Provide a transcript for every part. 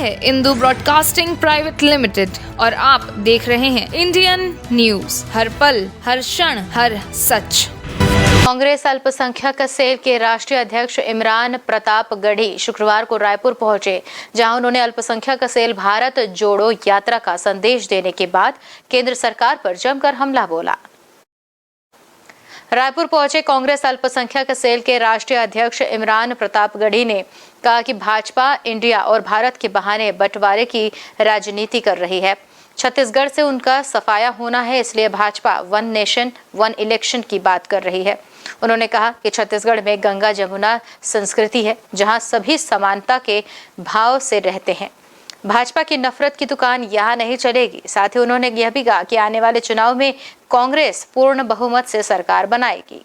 है Indu broadcasting private limited और आप देख रहे हैं इंडियन न्यूज, हर पल, हर क्षण, हर सच। कांग्रेस अल्पसंख्यक सेल के राष्ट्रीय अध्यक्ष इमरान प्रताप गढ़ी शुक्रवार को रायपुर पहुंचे, जहां उन्होंने अल्पसंख्यक सेल भारत जोड़ो यात्रा का संदेश देने के बाद केंद्र सरकार पर जमकर हमला बोला। रायपुर पहुंचे कांग्रेस अल्पसंख्यक सेल के राष्ट्रीय अध्यक्ष इमरान प्रताप गढ़ी ने कहा कि भाजपा इंडिया और भारत के बहाने बंटवारे की राजनीति कर रही है। छत्तीसगढ़ से उनका सफाया होना है, इसलिए Bhajpa one nation one election की बात कर रही है। उन्होंने कहा कि छत्तीसगढ़ में गंगा जमुना संस्कृति है, जहां सभी समानता के भाव से रहते हैं। भाजपा की नफरत की दुकान यहाँ नहीं चलेगी। साथ ही उन्होंने यह भी कहा कि आने वाले चुनाव में कांग्रेस पूर्ण बहुमत से सरकार बनाएगी।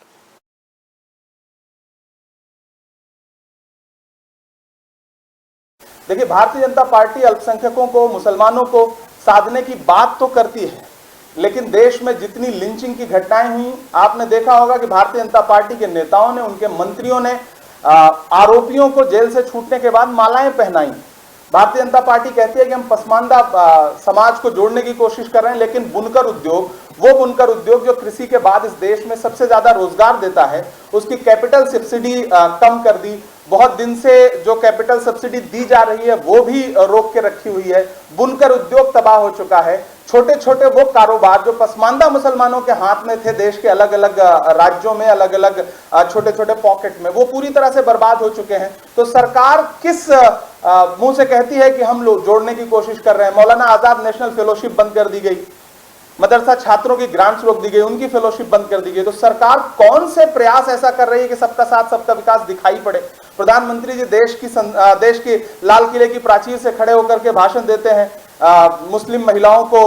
देखिए, भारतीय जनता पार्टी अल्पसंख्यकों को, मुसलमानों को साधने की बात तो करती है, लेकिन देश में जितनी लिंचिंग की घटनाएं हुई, आपने देखा होगा कि भारतीय जनता पार्टी के नेताओं ने, उनके मंत्रियों ने आरोपियों को जेल से छूटने के बाद मालाएं पहनाई। भारतीय जनता पार्टी कहती है कि हम पसमानदा समाज को जोड़ने की कोशिश कर रहे हैं, लेकिन बुनकर उद्योग, वो बुनकर उद्योग जो कृषि के बाद इस देश में सबसे ज्यादा रोजगार देता है, उसकी कैपिटल सब्सिडी कम कर दी। बहुत दिन से जो कैपिटल सब्सिडी दी जा रही है वो भी रोक के रखी हुई है। बुनकर उद्योग तबाह हो चुका है। छोटे छोटे वो कारोबार जो पसमानदा मुसलमानों के हाथ में थे, देश के अलग अलग राज्यों में, अलग अलग छोटे छोटे पॉकेट में, वो पूरी तरह से बर्बाद हो चुके हैं। तो सरकार किस मुंह से कहती है कि हम लोग जोड़ने की कोशिश कर रहे हैं? मौलाना आजाद नेशनल फेलोशिप बंद कर दी गई, मदरसा छात्रों की ग्रांट्स रोक दी गई, उनकी फेलोशिप बंद कर दी गई। तो सरकार कौन से प्रयास ऐसा कर रही है कि सबका साथ सबका विकास दिखाई पड़े? प्रधानमंत्री जी देश की लाल किले की प्राचीर से खड़े होकर के भाषण देते हैं मुस्लिम महिलाओं को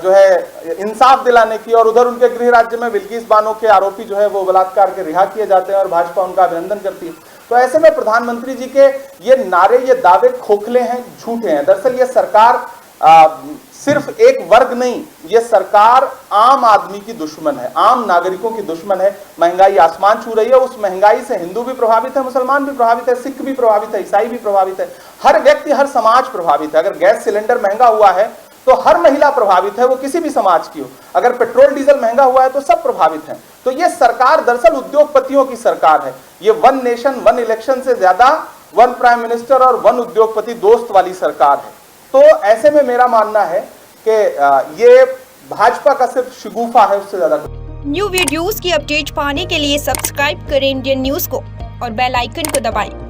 जो है इंसाफ दिलाने की, और उधर उनके गृह राज्य में बिल्किस बानो के आरोपी जो है वो बलात्कार के रिहा किए जाते हैं और भाजपा उनका अभिनंदन करती है। तो ऐसे में प्रधानमंत्री जी के ये नारे, ये दावे खोखले हैं, झूठे हैं। दरअसल ये सरकार सिर्फ एक वर्ग नहीं, ये सरकार आम आदमी की दुश्मन है, आम नागरिकों की दुश्मन है। महंगाई आसमान छू रही है। उस महंगाई से हिंदू भी प्रभावित है, मुसलमान भी प्रभावित है, सिख भी प्रभावित है, ईसाई भी प्रभावित है, हर व्यक्ति, हर समाज प्रभावित है। अगर गैस सिलेंडर महंगा हुआ है तो हर महिला प्रभावित है, वो किसी भी समाज की हो। अगर पेट्रोल डीजल महंगा हुआ है तो सब प्रभावित हैं। तो ये सरकार दरअसल उद्योगपतियों की सरकार है। ये वन नेशन वन इलेक्शन से ज्यादा वन प्राइम मिनिस्टर और वन उद्योगपति दोस्त वाली सरकार है। तो ऐसे में मेरा मानना है कि ये भाजपा का सिर्फ शिगुफा है, उससे ज्यादा। न्यू वीडियोस की अपडेट पाने के लिए सब्सक्राइब करें इंडियन न्यूज को और बेल आइकन को दबाएं।